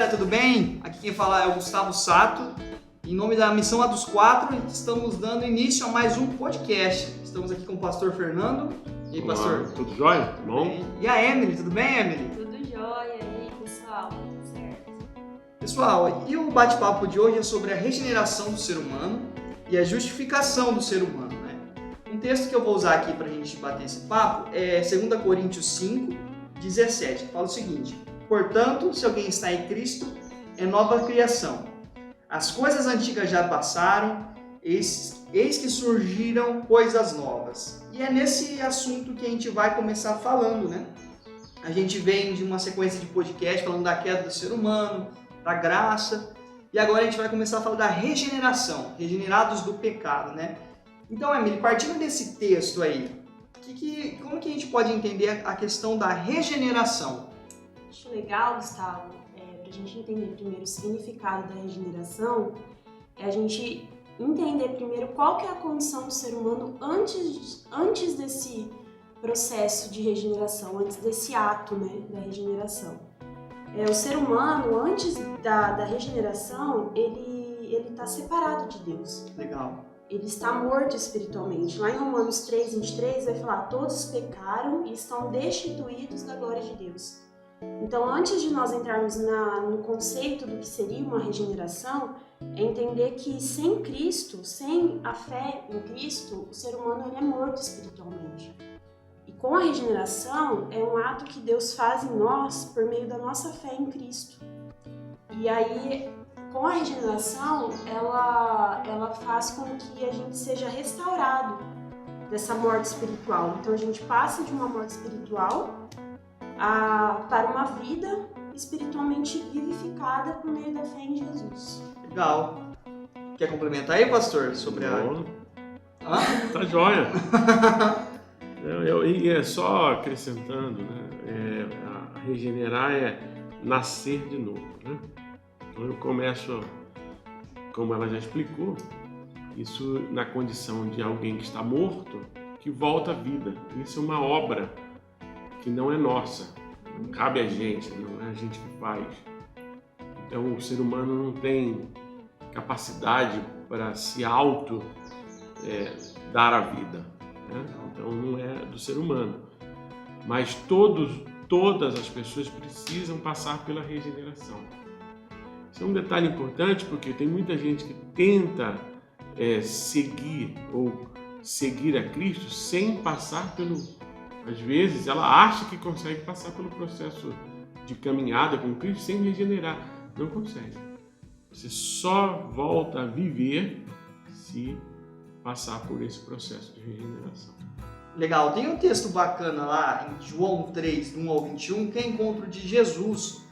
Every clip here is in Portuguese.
galera, tudo bem? Aqui quem fala é o Gustavo Sato. Em nome da Missão A dos Quatro, estamos dando início a mais um podcast. Estamos aqui com o pastor Fernando. E aí, Olá, pastor? tudo jóia? Tudo bom? Bem. E a Emily, tudo bem, Emily? Tudo jóia, e aí pessoal, tudo certo? Pessoal, e o bate-papo de hoje é sobre a regeneração do ser humano e a justificação do ser humano, né? Um texto que eu vou usar aqui para a gente bater esse papo é 2 Coríntios 5, 17. Fala o seguinte: portanto, se alguém está em Cristo, é nova criação. As coisas antigas já passaram, eis que surgiram coisas novas. E é nesse assunto que a gente vai começar falando, né? A gente vem de uma sequência de podcast falando da queda do ser humano, da graça, e agora a gente vai começar a falar da regeneração, regenerados do pecado, né? Então, Emily, partindo desse texto aí, como que a gente pode entender a questão da regeneração? Acho legal, Gustavo, para a gente entender primeiro o significado da regeneração, é a gente entender primeiro qual que é a condição do ser humano antes desse processo de regeneração, antes desse ato, né, da regeneração. O ser humano, antes da regeneração, ele está separado de Deus. Legal. Ele está morto espiritualmente. Lá em Romanos 3, 23, vai falar: todos pecaram e estão destituídos da glória de Deus. Então, antes de nós entrarmos no conceito do que seria uma regeneração, é entender que sem Cristo, sem a fé em Cristo, o ser humano ele é morto espiritualmente. E com a regeneração, é um ato que Deus faz em nós por meio da nossa fé em Cristo. E aí, com a regeneração, ela faz com que a gente seja restaurado dessa morte espiritual. Então, a gente passa de uma morte espiritual para uma vida espiritualmente vivificada por meio da fé em Jesus. Legal. Quer complementar aí, pastor, sobre a... Tá jóia. E é só acrescentando, né? A regenerar é nascer de novo, né? Então eu começo, como ela já explicou, isso na condição de alguém que está morto, que volta à vida. Isso é uma obra que não é nossa, não cabe a gente, não é a gente que faz. Então o ser humano não tem capacidade para se dar a vida, né? Então não é do ser humano. Mas todas as pessoas precisam passar pela regeneração. Isso é um detalhe importante porque tem muita gente que tenta seguir a Cristo sem passar às vezes ela acha que consegue passar pelo processo de caminhada com Cristo sem regenerar. Não consegue. Você só volta a viver se passar por esse processo de regeneração. Legal. Tem um texto bacana lá em João 3, 1 ao 21, que é encontro de Jesus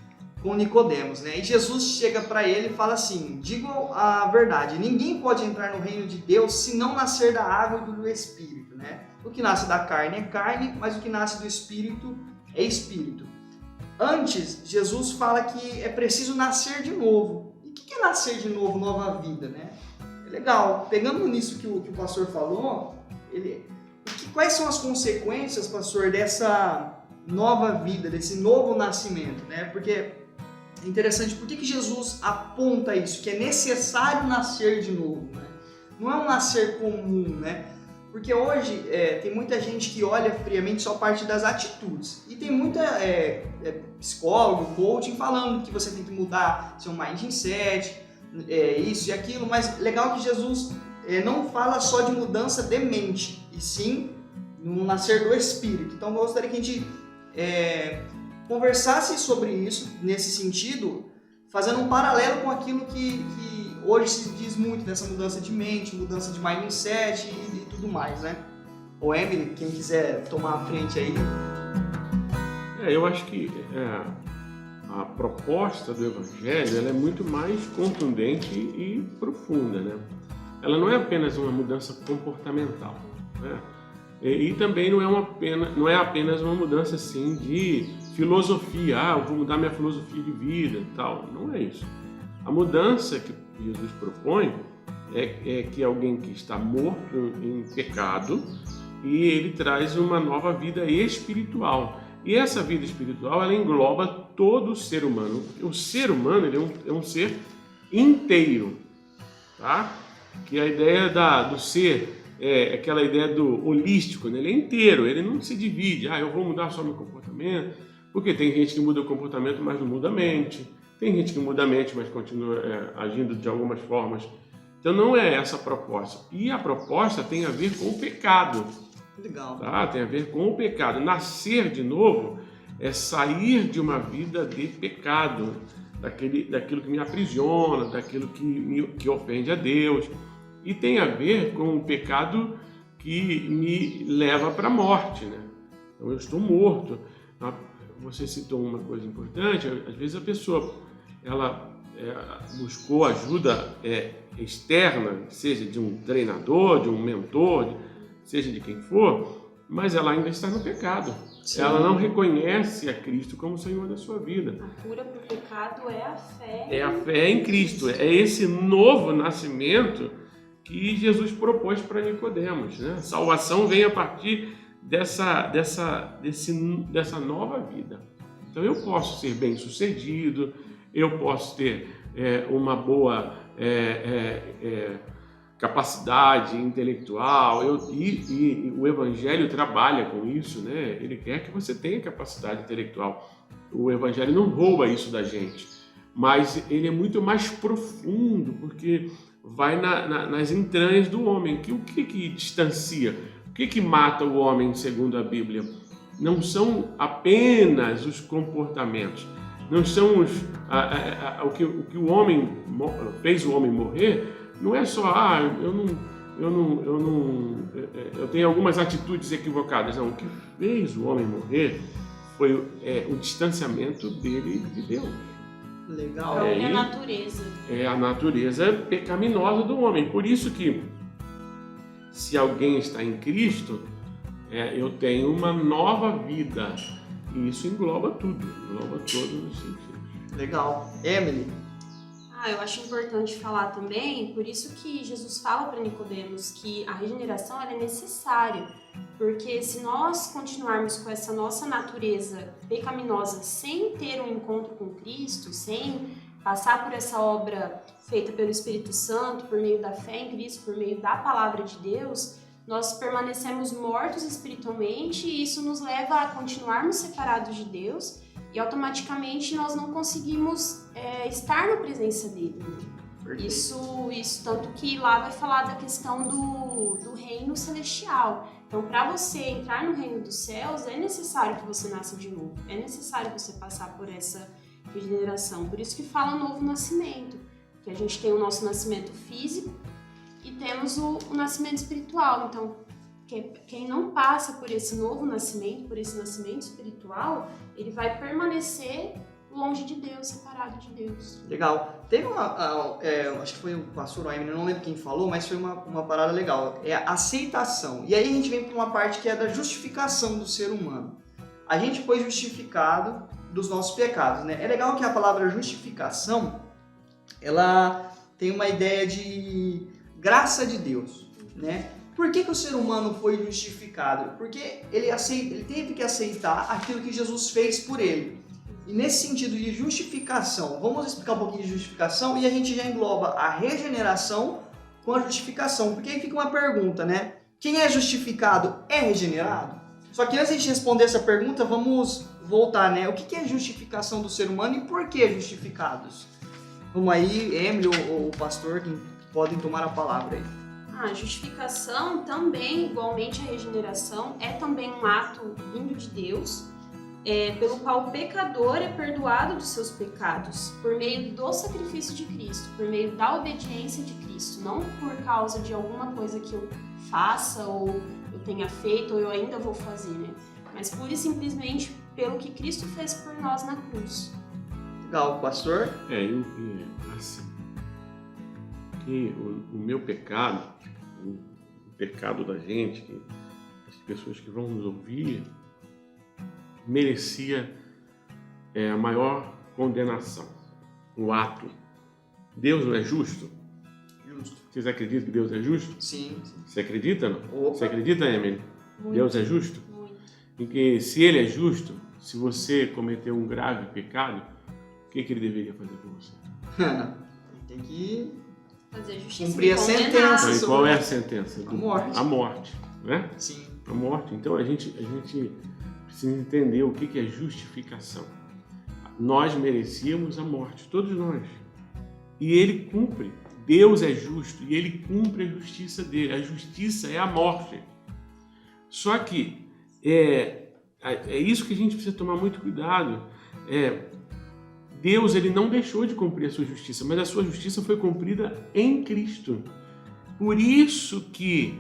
com Nicodemos, né? E Jesus chega para ele e fala assim: digo a verdade, ninguém pode entrar no reino de Deus se não nascer da água e do Espírito, né? O que nasce da carne é carne, mas o que nasce do Espírito é Espírito. Antes, Jesus fala que é preciso nascer de novo. E o que é nascer de novo, nova vida, né? É legal. Pegando nisso que o pastor falou, quais são as consequências, pastor, dessa nova vida, desse novo nascimento, né? Porque é interessante, por que Jesus aponta isso? Que é necessário nascer de novo, né? Não é um nascer comum, né? Porque hoje tem muita gente que olha friamente só a parte das atitudes. E tem muita psicólogo, coaching falando que você tem que mudar seu mindset, isso e aquilo. Mas legal que Jesus não fala só de mudança de mente, e sim no nascer do Espírito. Então eu gostaria que a gente conversasse sobre isso, nesse sentido, fazendo um paralelo com aquilo que hoje se diz muito dessa mudança de mente, mudança de mindset e tudo mais, né? Ô Emily, quem quiser tomar a frente aí. Eu acho que a proposta do Evangelho ela é muito mais contundente e profunda, né? Ela não é apenas uma mudança comportamental, né? E também não é apenas uma mudança assim de filosofia. Eu vou mudar minha filosofia de vida e tal. Não é isso. A mudança que Jesus propõe é que alguém que está morto em pecado e ele traz uma nova vida espiritual. E essa vida espiritual ela engloba todo ser humano. O ser humano ele é um ser inteiro, tá? Que a ideia do ser é aquela ideia do holístico, né? Ele é inteiro, ele não se divide. Eu vou mudar só meu comportamento, porque tem gente que muda o comportamento, mas não muda a mente. Tem gente que muda a mente, mas continua agindo de algumas formas. Então não é essa a proposta. E a proposta tem a ver com o pecado. Legal. Tá? Tem a ver com o pecado. Nascer de novo é sair de uma vida de pecado, daquilo que me aprisiona, daquilo que ofende a Deus. E tem a ver com o pecado que me leva para a morte, né? Então eu estou morto. Você citou uma coisa importante, às vezes a pessoa ela buscou ajuda externa, seja de um treinador, de um mentor, seja de quem for, mas ela ainda está no pecado. Sim. Ela não reconhece a Cristo como Senhor da sua vida. A cura para o pecado é a fé. É a fé em Cristo. É esse novo nascimento que Jesus propôs para Nicodemos, né? Salvação vem a partir dessa nova vida. Então eu posso ser bem-sucedido, eu posso ter uma boa capacidade intelectual, e o Evangelho trabalha com isso, né? Ele quer que você tenha capacidade intelectual. O Evangelho não rouba isso da gente, mas ele é muito mais profundo, porque vai nas entranhas do homem. O que distancia? O que mata o homem, segundo a Bíblia? Não são apenas os comportamentos, não são o que o homem fez o homem morrer. Não é só eu tenho algumas atitudes equivocadas. Não, o que fez o homem morrer foi o distanciamento dele de Deus. Legal. É a natureza. É a natureza pecaminosa do homem. Por isso que, se alguém está em Cristo, eu tenho uma nova vida. E isso engloba tudo, engloba todos os sentidos. Legal. Emily? Eu acho importante falar também, por isso que Jesus fala para Nicodemos que a regeneração ela é necessária, porque se nós continuarmos com essa nossa natureza pecaminosa sem ter um encontro com Cristo, sem passar por essa obra feita pelo Espírito Santo, por meio da fé em Cristo, por meio da palavra de Deus, nós permanecemos mortos espiritualmente e isso nos leva a continuarmos separados de Deus e automaticamente nós não conseguimos estar na presença dele. Isso tanto que lá vai falar da questão do reino celestial. Então, para você entrar no reino dos céus, é necessário que você nasça de novo. É necessário você passar por essa regeneração. Por isso que fala novo nascimento. Que a gente tem o nosso nascimento físico e temos o nascimento espiritual. Então, quem não passa por esse novo nascimento, por esse nascimento espiritual, ele vai permanecer longe de Deus, separado de Deus. Legal. Teve acho que foi o pastor Emily, não lembro quem falou, mas foi uma parada legal. É a aceitação. E aí a gente vem para uma parte que é da justificação do ser humano. A gente foi justificado dos nossos pecados, né? É legal que a palavra justificação, ela tem uma ideia de graça de Deus, né? Por que o ser humano foi justificado? Porque ele teve que aceitar aquilo que Jesus fez por ele. E nesse sentido de justificação, vamos explicar um pouquinho de justificação e a gente já engloba a regeneração com a justificação. Porque aí fica uma pergunta, né? Quem é justificado é regenerado? Só que antes de responder essa pergunta, vamos voltar, né? O que é justificação do ser humano e por que justificados? Vamos aí, Emily ou o pastor, que podem tomar a palavra aí. A justificação também, igualmente a regeneração, é também um ato vindo de Deus, pelo qual o pecador é perdoado dos seus pecados, por meio do sacrifício de Cristo, por meio da obediência de Cristo, não por causa de alguma coisa que eu faça, ou eu tenha feito, ou eu ainda vou fazer, né? Mas pura e simplesmente pelo que Cristo fez por nós na cruz. Legal, pastor? Assim, que o meu pecado, o pecado da gente, que as pessoas que vão nos ouvir, merecia a maior condenação, o ato. Deus não é justo? Justo. Vocês acreditam que Deus é justo? Sim. Você acredita, não? Opa. Você acredita, Emily? Muito. Deus é justo? Muito. Em que se Ele é justo, se você cometeu um grave pecado, o que ele deveria fazer por você? Tem que Fazer justiça. cumprir a sentença. Então, e qual é a sentença? A morte. A morte, né? Sim. A morte. Então a gente precisa entender o que é justificação. Nós merecíamos a morte, todos nós. E ele cumpre. Deus é justo e ele cumpre a justiça dele. A justiça é a morte. Só que é isso que a gente precisa tomar muito cuidado. Deus, ele não deixou de cumprir a sua justiça, mas a sua justiça foi cumprida em Cristo. Por isso que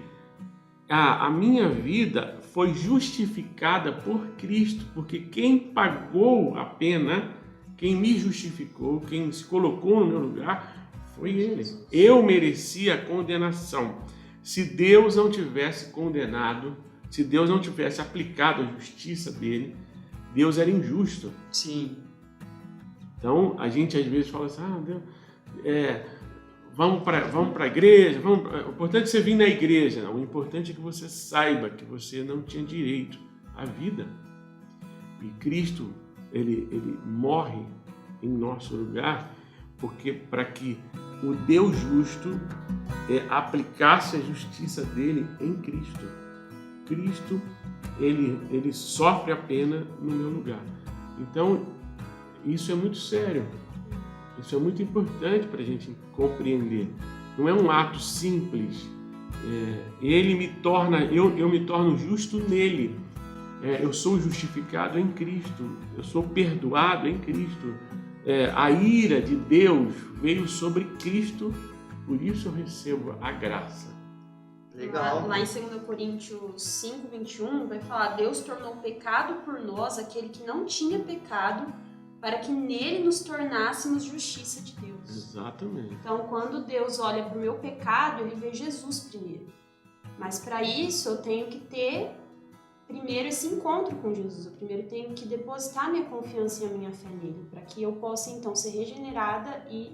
a minha vida foi justificada por Cristo, porque quem pagou a pena, quem me justificou, quem se colocou no meu lugar, foi Ele. Eu merecia a condenação. Se Deus não tivesse condenado, se Deus não tivesse aplicado a justiça dele, Deus era injusto. Sim. Então, a gente às vezes fala assim, Deus, vamos para a igreja, o importante é você vir na igreja. Não, o importante é que você saiba que você não tinha direito à vida. E Cristo, ele morre em nosso lugar, porque para que o Deus justo aplicasse a justiça dele em Cristo. Cristo, ele sofre a pena no meu lugar. Então, isso é muito sério. Isso é muito importante para a gente compreender. Não é um ato simples. Ele me torna, eu me torno justo nele. Eu sou justificado em Cristo. Eu sou perdoado em Cristo. A ira de Deus veio sobre Cristo, por isso eu recebo a graça. Legal. Lá em 2 Coríntios 5, 21, vai falar: Deus tornou pecado por nós aquele que não tinha pecado, para que nele nos tornássemos justiça de Deus. Exatamente. Então, quando Deus olha para o meu pecado, ele vê Jesus primeiro. Mas para isso, eu tenho que ter primeiro esse encontro com Jesus. Eu primeiro tenho que depositar minha confiança e a minha fé nele, para que eu possa então ser regenerada e,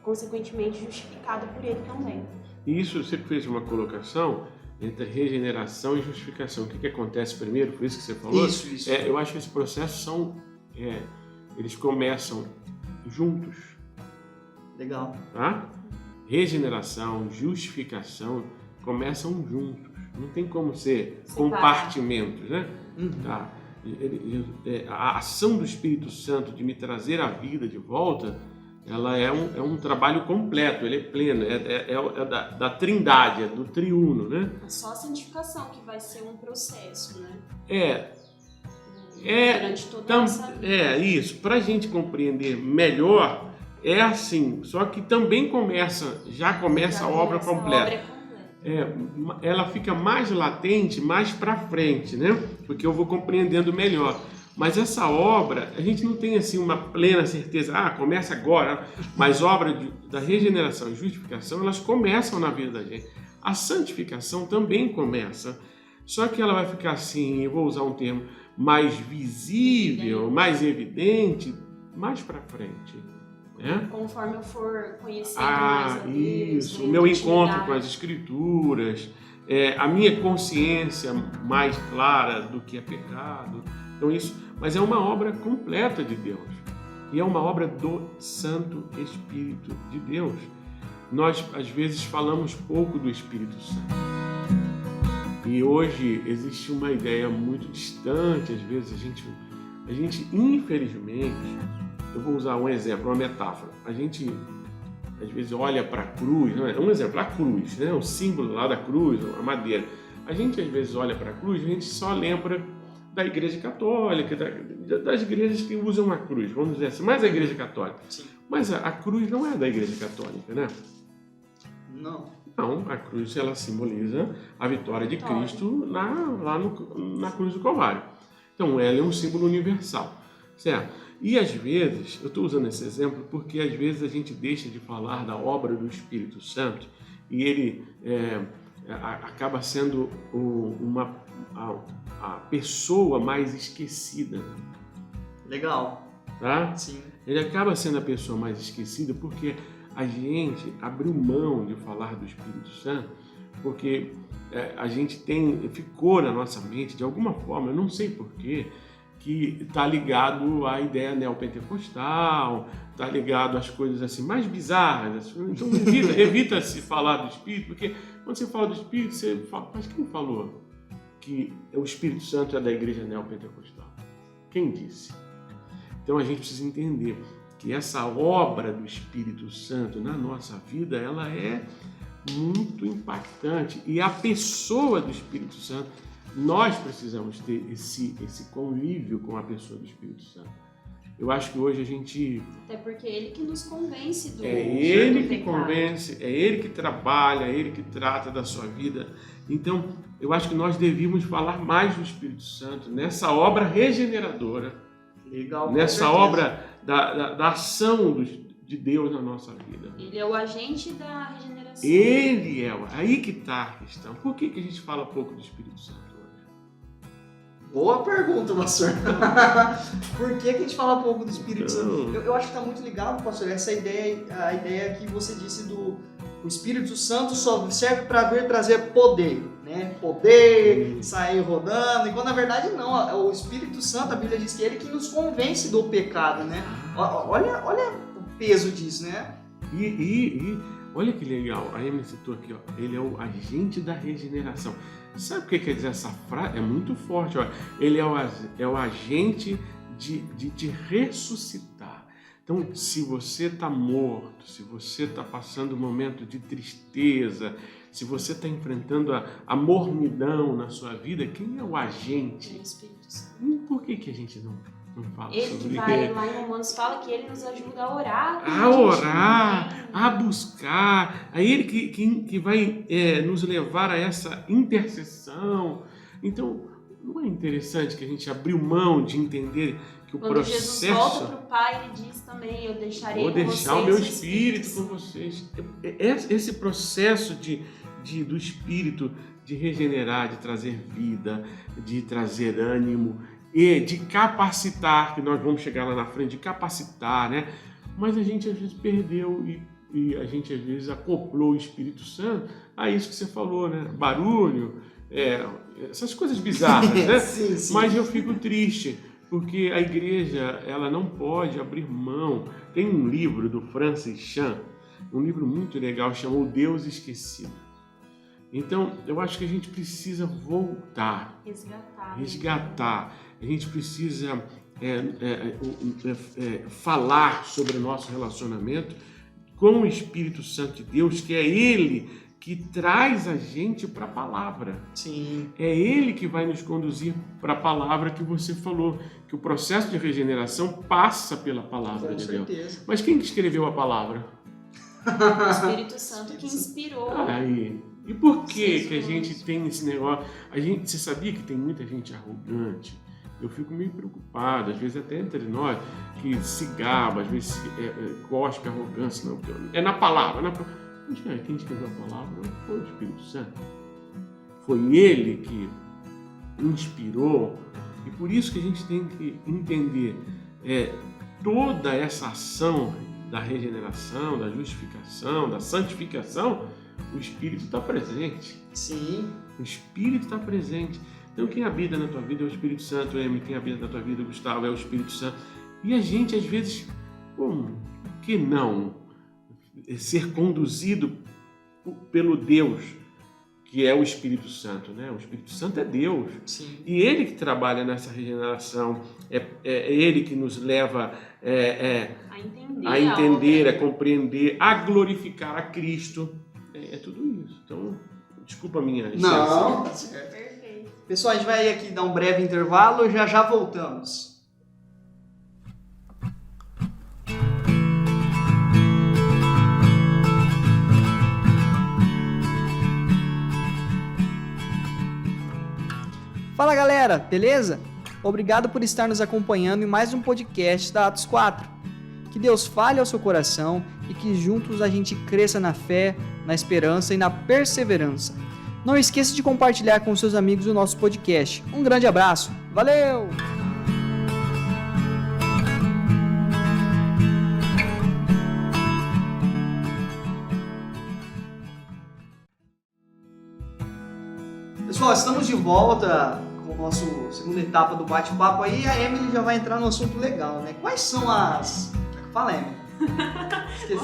consequentemente, justificada por ele também. E isso você fez uma colocação entre regeneração e justificação. O que acontece primeiro? Foi isso que você falou? Isso. Eu acho que esse processo eles começam juntos. Legal. Tá? Regeneração, justificação começam juntos. Não tem como ser compartimentos, né? Tá? A ação do Espírito Santo de me trazer a vida de volta, ela é um trabalho completo, ele é pleno, da trindade, do triuno, né? É só a santificação que vai ser um processo, né? Durante toda essa vida. Isso. Para a gente compreender melhor, é assim, só que também já começa a obra completa. Ela fica mais latente, mais para frente, né? Porque eu vou compreendendo melhor. Mas essa obra, a gente não tem assim uma plena certeza, começa agora, mas obra da regeneração e justificação, elas começam na vida da gente. A santificação também começa, só que ela vai ficar assim, eu vou usar um termo, mais visível, mais evidente, mais para frente. Né? Conforme eu for conhecendo mais a Deus, isso, o meu encontro com as Escrituras, a minha consciência mais clara do que é pecado. Então isso, mas é uma obra completa de Deus e é uma obra do Santo Espírito de Deus. Nós às vezes falamos pouco do Espírito Santo e hoje existe uma ideia muito distante. Às vezes a gente infelizmente, eu vou usar um exemplo, uma metáfora. A gente às vezes olha para a cruz, né? Um exemplo, a cruz, né? O símbolo lá da cruz, a madeira. A gente às vezes olha para a cruz, a gente só lembra da Igreja Católica, das igrejas que usam a cruz, vamos dizer assim, mais a Igreja Católica. Sim. Mas a cruz não é da Igreja Católica, né? Não. Não, a cruz ela simboliza a vitória de Cristo lá na cruz do Calvário. Então ela é um símbolo universal, certo? E às vezes, eu estou usando esse exemplo porque às vezes a gente deixa de falar da obra do Espírito Santo e ele acaba sendo a pessoa mais esquecida. Legal. Tá? Sim. Ele acaba sendo a pessoa mais esquecida porque a gente abriu mão de falar do Espírito Santo, porque a gente ficou na nossa mente, de alguma forma, eu não sei porquê, que está ligado à ideia neopentecostal, está ligado às coisas assim mais bizarras. Então evita se falar do Espírito, porque quando você fala do Espírito, você fala, mas quem falou que o Espírito Santo é da igreja neopentecostal? Quem disse? Então a gente precisa entender que essa obra do Espírito Santo na nossa vida, ela é muito impactante. E a pessoa do Espírito Santo, nós precisamos ter esse convívio com a pessoa do Espírito Santo. Eu acho que hoje a gente... Até porque é ele que nos convence do É ele do que pecado. convence, é ele que trabalha, é ele que trata da sua vida. Então, eu acho que nós devíamos falar mais do Espírito Santo nessa obra regeneradora, Legal, com nessa certeza. obra da ação de Deus na nossa vida. Ele é o agente da regeneração. Ele é, aí que está a questão. Por que a gente fala pouco do Espírito Santo hoje? Boa pergunta, pastor. Por que a gente fala pouco do Espírito Santo? Eu acho que está muito ligado, pastor, essa ideia, a ideia que você disse do o Espírito Santo só serve para vir trazer poder, né? Poder, sair rodando, enquanto na verdade não, o Espírito Santo, a Bíblia diz que é ele que nos convence do pecado, né? Olha o peso disso, né? E olha que legal, a Emily citou aqui, ó, ele é o agente da regeneração. Sabe o que quer dizer essa frase? É muito forte, ó. Ele é o agente de te ressuscitar. Então, se você está morto, se você está passando um momento de tristeza, se você está enfrentando a mornidão na sua vida, quem é o agente? É o Espírito Santo. E por que a gente não fala Ele sobre que vai, lá em Romanos fala que ele nos ajuda a orar. a orar, a buscar, a ele que vai nos levar a essa intercessão. Então, não é interessante que a gente abriu mão de entender que o Quando processo... Jesus volta para o Pai, ele diz também, eu deixarei Vou com vocês deixar o meu o Espírito com Santo. vocês. Esse processo do Espírito de regenerar, de trazer vida, de trazer ânimo e de capacitar, que nós vamos chegar lá na frente, de capacitar, né? Mas a gente às vezes perdeu e a gente às vezes acoplou o Espírito Santo a isso que você falou, né? Barulho, essas coisas bizarras, né? Sim. Mas eu fico triste, porque a igreja, ela não pode abrir mão. Tem um livro do Francis Chan, um livro muito legal, chamado Deus Esquecido. Então, eu acho que a gente precisa voltar, resgatar. A gente precisa falar sobre o nosso relacionamento com o Espírito Santo de Deus, que é Ele que traz a gente para a palavra. Sim. É Ele que vai nos conduzir para a palavra que você falou, que o processo de regeneração passa pela palavra Com de Deus. certeza. Mas quem que escreveu a palavra? O Espírito Santo que inspirou. Aí. E por que Sim, que a gente tem esse negócio? Você sabia que tem muita gente arrogante? Eu fico meio preocupado, às vezes até entre nós, que se gaba, às vezes cospe arrogância. Não, é na palavra. Mas quem escreveu a palavra foi o Espírito Santo. Foi Ele que inspirou. E por isso que a gente tem que entender toda essa ação da regeneração, da justificação, da santificação, o Espírito está presente. Sim. O Espírito está presente. Então, quem habita na tua vida é o Espírito Santo, Emily. Quem habita na tua vida, Gustavo, é o Espírito Santo. E a gente, às vezes, por que não ser conduzido pelo Deus, que é o Espírito Santo, né? O Espírito Santo é Deus. Sim. E Ele que trabalha nessa regeneração, é Ele que nos leva a entender, a compreender, a glorificar a Cristo. É tudo isso. Então, desculpa a minha Não. Perfeito. Pessoal, a gente vai aqui dar um breve intervalo, já voltamos. Fala galera, beleza? Obrigado por estar nos acompanhando em mais um podcast da Atos 4. Que Deus fale ao seu coração e que juntos a gente cresça na fé, na esperança e na perseverança. Não esqueça de compartilhar com seus amigos o nosso podcast. Um grande abraço, valeu! Pessoal, estamos de volta com o nosso segunda etapa do bate-papo aí, a Emily já vai entrar no assunto legal, né? Quais são as... Fala, Emily. Esqueci.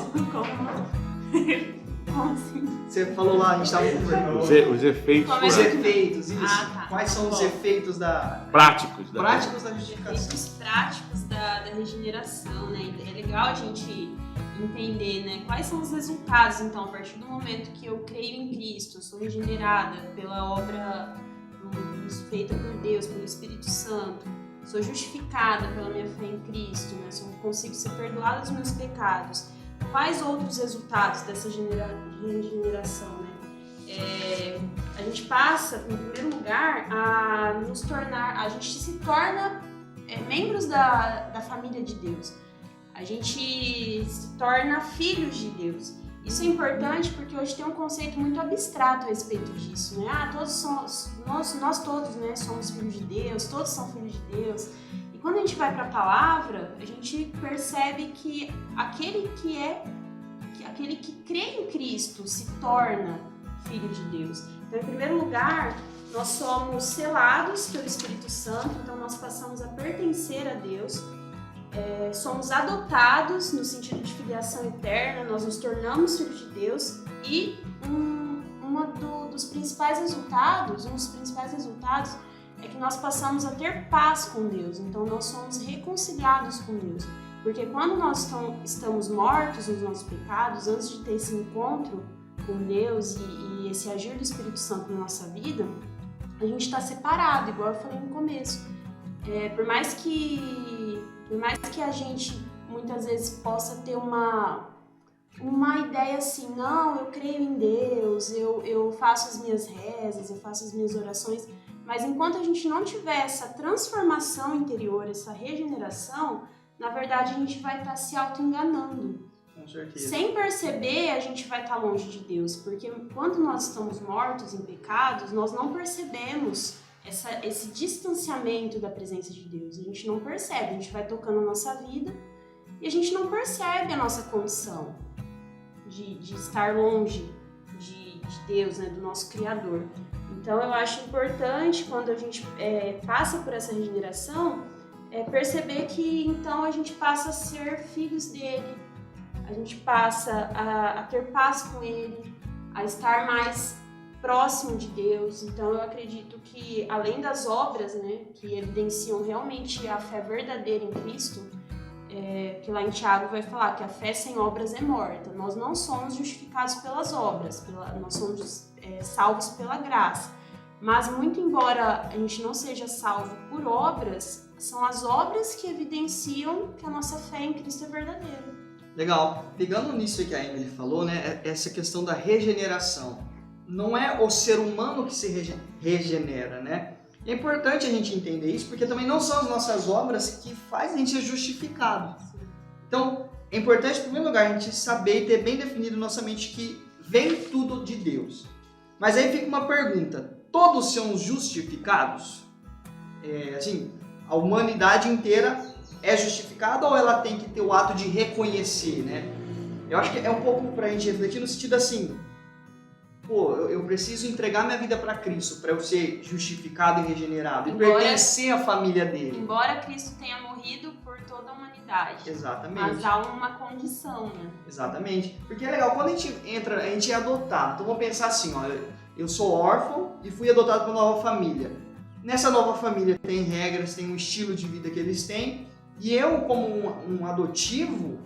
Como assim? Você falou lá, a gente estava conversando. Os efeitos Como é Os que- efeitos, isso. Ah, tá. Quais são os efeitos práticos práticos da Os justificação? efeitos práticos da regeneração, né? É legal a gente entender, né? Quais são os resultados, então, a partir do momento que eu creio em Cristo, eu sou regenerada pela obra feita por Deus, pelo Espírito Santo, sou justificada pela minha fé em Cristo, né? Consigo ser perdoada dos meus pecados. Quais outros resultados dessa regeneração, né? A gente passa, em primeiro lugar, a gente se torna membros da família de Deus. A gente se torna filhos de Deus. Isso é importante porque hoje tem um conceito muito abstrato a respeito disso, né? Nós todos, né, somos filhos de Deus, todos são filhos de Deus. E quando a gente vai para a palavra, a gente percebe que aquele que crê em Cristo se torna filho de Deus. Então, em primeiro lugar, nós somos selados pelo Espírito Santo, então nós passamos a pertencer a Deus. Somos adotados no sentido de filiação eterna, nós nos tornamos filhos de Deus e um dos principais resultados é que nós passamos a ter paz com Deus, então nós somos reconciliados com Deus, porque quando nós estamos mortos nos nossos pecados, antes de ter esse encontro com Deus e esse agir do Espírito Santo na nossa vida, a gente está separado, igual eu falei no começo. Por mais que a gente muitas vezes possa ter uma ideia assim, não, eu creio em Deus, eu faço as minhas rezas, eu faço as minhas orações, mas enquanto a gente não tiver essa transformação interior, essa regeneração, na verdade a gente vai estar se auto-enganando. Com certeza. Sem perceber, a gente vai estar longe de Deus, porque quando nós estamos mortos em pecados, nós não percebemos esse distanciamento da presença de Deus. A gente não percebe, a gente vai tocando a nossa vida e a gente não percebe a nossa condição de estar longe de Deus, né, do nosso Criador. Então eu acho importante, quando a gente passa por essa regeneração, perceber que então a gente passa a ser filhos dele, a gente passa a ter paz com ele, a estar mais próximo de Deus. Então eu acredito que, além das obras, né, que evidenciam realmente a fé verdadeira em Cristo, que lá em Tiago vai falar que a fé sem obras é morta. Nós não somos justificados pelas obras, nós somos salvos pela graça. Mas muito embora a gente não seja salvo por obras, são as obras que evidenciam que a nossa fé em Cristo é verdadeira. Legal. Pegando nisso que a Emily falou, né, essa questão da regeneração. Não é o ser humano que se regenera, né? É importante a gente entender isso, porque também não são as nossas obras que fazem a gente ser justificado. Então, é importante, em primeiro lugar, a gente saber e ter bem definido na nossa mente que vem tudo de Deus. Mas aí fica uma pergunta: todos são justificados? Assim, a humanidade inteira é justificada ou ela tem que ter o ato de reconhecer, né? Eu acho que é um pouco pra gente refletir no sentido assim, pô, eu preciso entregar minha vida para Cristo para eu ser justificado e regenerado e pertencer à família dele. Embora Cristo tenha morrido por toda a humanidade. Exatamente. Mas há uma condição, né? Exatamente. Porque é legal, quando a gente entra, a gente é adotado. Então vamos pensar assim, ó, eu sou órfão e fui adotado por uma nova família. Nessa nova família tem regras, tem um estilo de vida que eles têm, e eu, como um adotivo,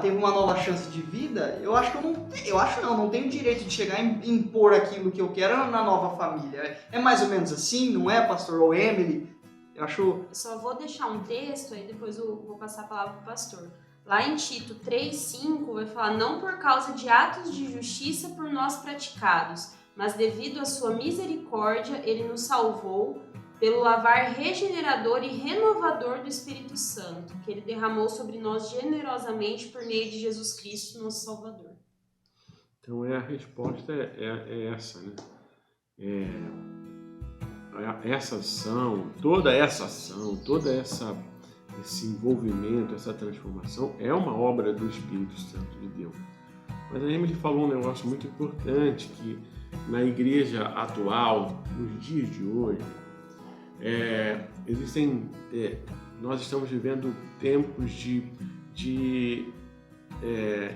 teve uma nova chance de vida, eu acho que não tenho direito de chegar e impor aquilo que eu quero na nova família. É mais ou menos assim, não é, pastor? Ou Emily? Eu só vou deixar um texto, aí depois eu vou passar a palavra para o pastor. Lá em Tito 3,5 vai falar: não por causa de atos de justiça por nós praticados, mas devido à sua misericórdia ele nos salvou pelo lavar regenerador e renovador do Espírito Santo, que ele derramou sobre nós generosamente por meio de Jesus Cristo, nosso Salvador. Então a resposta é essa, né? Essa ação, todo esse envolvimento, essa transformação é uma obra do Espírito Santo de Deus. Mas a Emily falou um negócio muito importante, que na igreja atual, nos dias de hoje, Nós estamos vivendo tempos de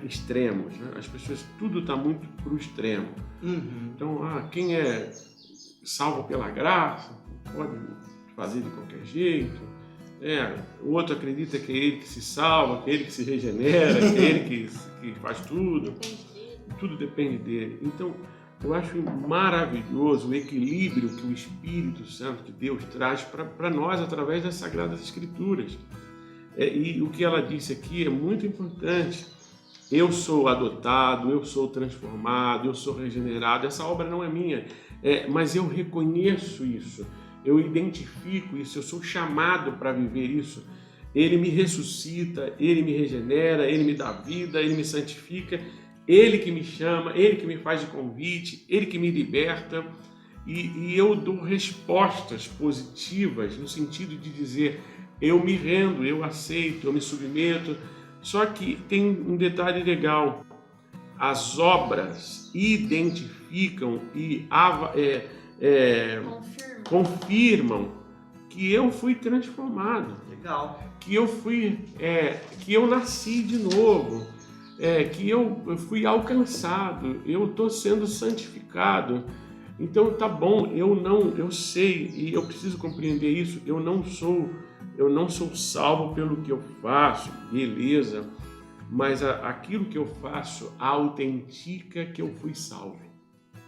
extremos, né? As pessoas, tudo está muito para o extremo. Então, quem é salvo pela graça pode fazer de qualquer jeito. O outro acredita que é ele que se salva, que é ele que se regenera, que é ele que faz tudo. Tudo depende dele. Então, eu acho maravilhoso o equilíbrio que o Espírito Santo de Deus traz para nós através das Sagradas Escrituras. E o que ela disse aqui é muito importante. Eu sou adotado, eu sou transformado, eu sou regenerado. Essa obra não é minha, mas eu reconheço isso, eu identifico isso, eu sou chamado para viver isso. Ele me ressuscita, Ele me regenera, Ele me dá vida, Ele me santifica, Ele que me chama, Ele que me faz de convite, Ele que me liberta. E eu dou respostas positivas no sentido de dizer, eu me rendo, eu aceito, eu me submeto. Só que tem um detalhe legal, as obras identificam e confirmam que eu fui transformado. Legal. Que eu nasci de novo, que eu fui alcançado, eu estou sendo santificado. Então tá bom, eu sei e eu preciso compreender isso. Eu não sou salvo pelo que eu faço, beleza, mas aquilo que eu faço autentica que eu fui salvo.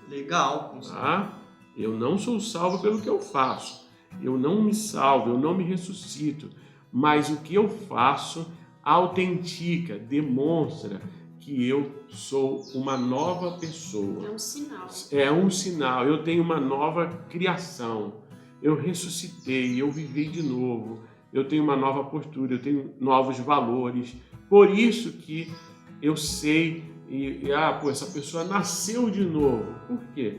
Legal. Tá? Eu não sou salvo pelo que eu faço, eu não me salvo, eu não me ressuscito, mas o que eu faço autentica, demonstra que eu sou uma nova pessoa. É um sinal. É um sinal, eu tenho uma nova criação, eu ressuscitei, eu vivi de novo. Eu tenho uma nova postura, eu tenho novos valores. Por isso que eu sei, essa pessoa nasceu de novo. Por quê?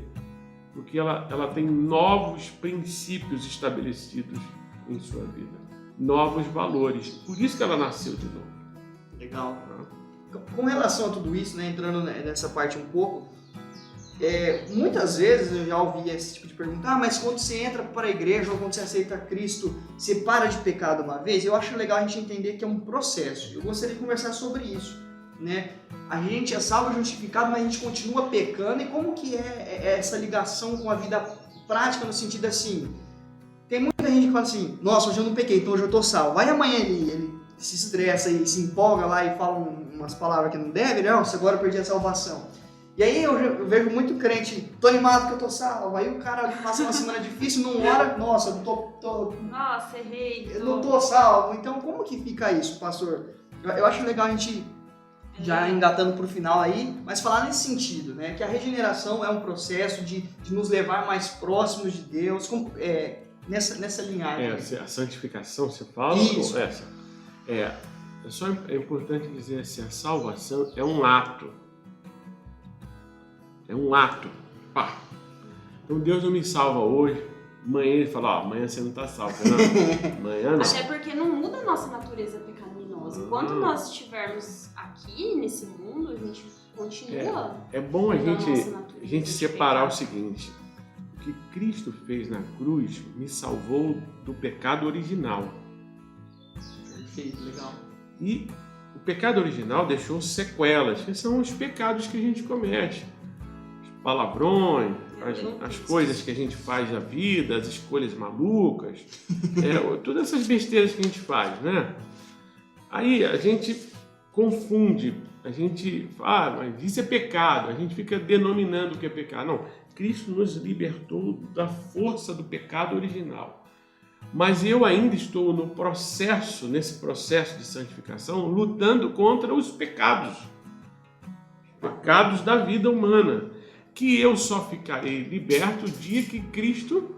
Porque ela tem novos princípios estabelecidos em sua vida. Novos valores. Por isso que ela nasceu de novo. Legal. Com relação a tudo isso, né, entrando nessa parte um pouco, muitas vezes eu já ouvi esse tipo de pergunta, mas quando você entra para a igreja ou quando você aceita Cristo, você para de pecar de uma vez? Eu acho legal a gente entender que é um processo. Eu gostaria de conversar sobre isso, né? A gente é salvo, justificado, mas a gente continua pecando. E como que é essa ligação com a vida prática, no sentido assim, tem muita gente que fala assim, nossa, hoje eu não pequei, então hoje eu tô salvo. Aí amanhã ele se estressa e se empolga lá e fala umas palavras que não deve, não, você agora perdi a salvação. E aí eu vejo muito crente, tô animado que eu tô salvo, aí o cara passa uma semana difícil, não ora, nossa, eu nossa, errei. Eu não tô salvo. Então como que fica isso, pastor? Eu acho legal a gente, já engatando pro final aí, mas falar nesse sentido, né? Que a regeneração é um processo de nos levar mais próximos de Deus, nessa linhagem. A santificação, você fala? Isso. É importante dizer assim, a salvação é um ato. É um ato. Pá. Então Deus não me salva hoje. Amanhã ele fala, amanhã você não está salvo. Não. Amanhã não. Até porque não muda a nossa natureza pecaminosa. Enquanto nós estivermos aqui nesse mundo, a gente continua. É bom a gente separar o seguinte. O que Cristo fez na cruz me salvou do pecado original. Perfeito, legal. E o pecado original deixou sequelas, que são os pecados que a gente comete. Palavrões, as coisas que a gente faz na vida, as escolhas malucas, todas essas besteiras que a gente faz, né? Aí a gente confunde, a gente fala, mas isso é pecado, a gente fica denominando o que é pecado. Não, Cristo nos libertou da força do pecado original. Mas eu ainda estou nesse processo de santificação, lutando contra os pecados da vida humana, que eu só ficarei liberto o dia que Cristo,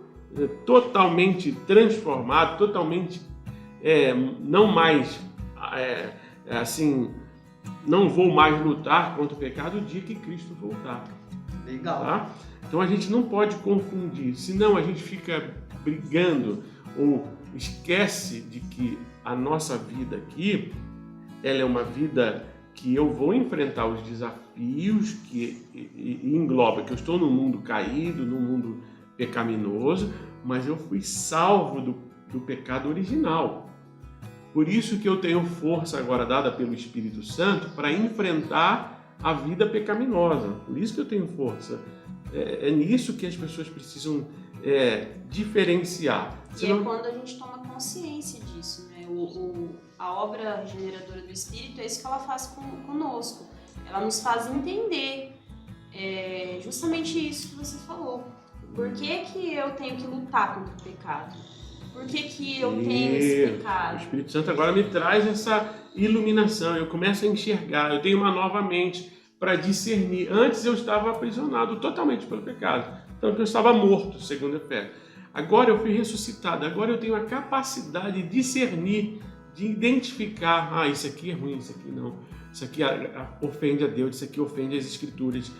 totalmente transformado, totalmente não mais não vou mais lutar contra o pecado o dia que Cristo voltar. Legal. Tá? Então a gente não pode confundir, senão a gente fica brigando ou esquece de que a nossa vida aqui, ela é uma vida que eu vou enfrentar os desafios que engloba que eu estou num mundo caído, num mundo pecaminoso, mas eu fui salvo do pecado original. Por isso que eu tenho força agora dada pelo Espírito Santo para enfrentar a vida pecaminosa. Por isso que eu tenho força. É nisso que as pessoas precisam diferenciar. Senão... E é quando a gente toma consciência disso, né? A obra regeneradora do Espírito é isso que ela faz conosco. Ela nos faz entender justamente isso que você falou. Por que eu tenho que lutar contra o pecado? Por que eu tenho esse pecado? O Espírito Santo agora me traz essa iluminação. Eu começo a enxergar. Eu tenho uma nova mente para discernir. Antes eu estava aprisionado totalmente pelo pecado. Tanto que eu estava morto, segundo Efésios. Agora eu fui ressuscitado. Agora eu tenho a capacidade de discernir, de identificar. Isso aqui é ruim, isso aqui não. Isso aqui ofende a Deus, isso aqui ofende as Escrituras.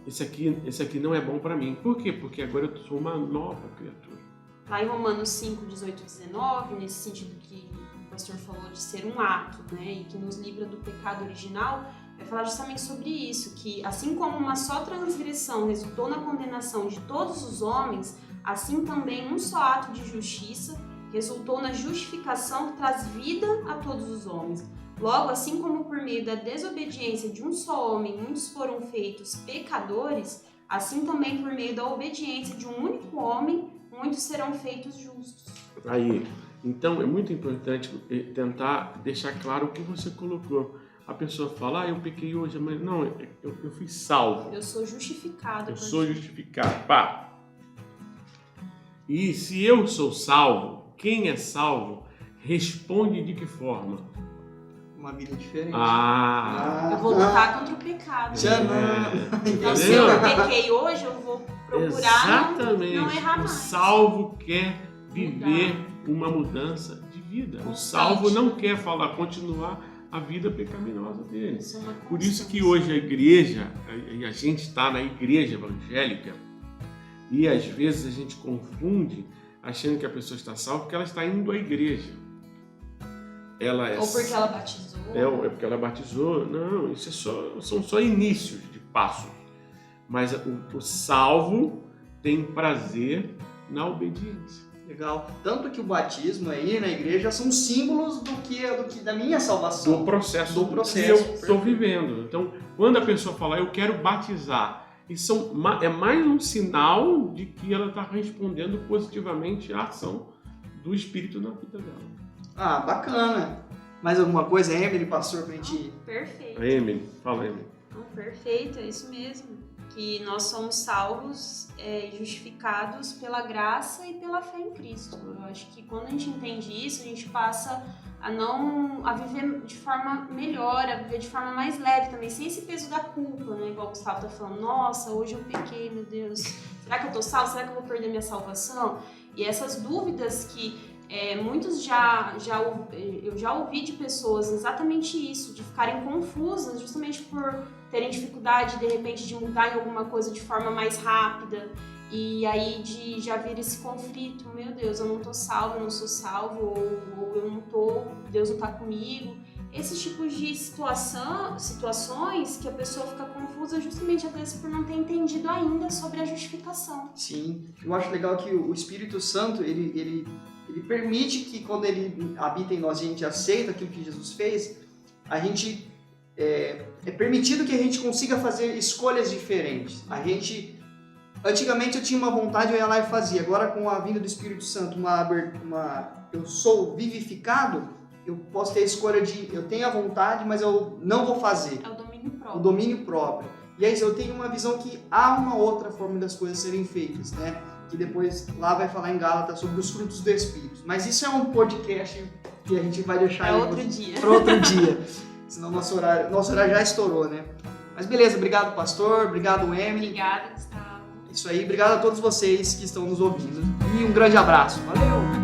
Esse aqui não é bom para mim. Por quê? Porque agora eu sou uma nova criatura. Lá em Romanos 5, 18 e 19, nesse sentido que o pastor falou de ser um ato, né, e que nos livra do pecado original, vai falar justamente sobre isso, que assim como uma só transgressão resultou na condenação de todos os homens, assim também um só ato de justiça resultou na justificação que traz vida a todos os homens. Logo, assim como por meio da desobediência de um só homem muitos foram feitos pecadores, assim também por meio da obediência de um único homem muitos serão feitos justos. Aí, então é muito importante tentar deixar claro o que você colocou. A pessoa fala, eu pequei hoje, mas não, eu fui salvo. Eu sou justificado. Eu sou justificado. Pá. E se eu sou salvo, quem é salvo responde de que forma? Uma vida diferente. Eu vou lutar contra o pecado. Já não. Então, se eu pequei hoje, eu vou procurar não errar mais. O salvo quer viver uma mudança de vida. O salvo não quer continuar a vida pecaminosa dele. Por isso que hoje a igreja, a gente está na igreja evangélica e às vezes a gente confunde achando que a pessoa está salva porque ela está indo à igreja. Ou porque ela batizou. É porque ela batizou. Não, isso são só inícios de passos. Mas o salvo tem prazer na obediência. Legal. Tanto que o batismo aí na igreja são símbolos do que da minha salvação. Do processo que eu estou vivendo. Então, quando a pessoa fala, eu quero batizar, isso é mais um sinal de que ela está respondendo positivamente à ação do Espírito na vida dela. Bacana. Mais alguma coisa, Emily, pastor, pra gente... Perfeito. Emily, fala, Emily. Perfeito, é isso mesmo. Que nós somos salvos e justificados pela graça e pela fé em Cristo. Eu acho que quando a gente entende isso, a gente passa a viver de forma melhor, a viver de forma mais leve também, sem esse peso da culpa, né? Igual o Gustavo tá falando, nossa, hoje eu pequei, meu Deus, será que eu tô salvo? Será que eu vou perder minha salvação? E essas dúvidas que muitos eu já ouvi de pessoas exatamente isso, de ficarem confusas justamente por terem dificuldade de repente de mudar em alguma coisa de forma mais rápida e aí de já vir esse conflito, meu Deus, eu não tô salvo, eu não sou salvo, ou eu não tô, Deus não tá comigo. Esses tipos de situações que a pessoa fica confusa justamente às vezes por não ter entendido ainda sobre a justificação. Sim, eu acho legal que o Espírito Santo, ele permite que quando ele habita em nós e a gente aceita aquilo que Jesus fez, a gente é permitido que a gente consiga fazer escolhas diferentes. Antigamente eu tinha uma vontade, eu ia lá e fazia. Agora com a vinda do Espírito Santo, eu sou vivificado, eu posso ter a escolha de, eu tenho a vontade, mas eu não vou fazer. É o domínio próprio. O domínio próprio. E aí eu tenho uma visão que há uma outra forma das coisas serem feitas, né? Que depois lá vai falar em Gálatas sobre os frutos do Espírito. Mas isso é um podcast que a gente vai deixar para outro dia. Para outro dia. Senão nosso horário já estourou, né? Mas beleza, obrigado pastor, obrigado Emily. Obrigada, Gustavo. Isso aí, obrigado a todos vocês que estão nos ouvindo. E um grande abraço. Valeu!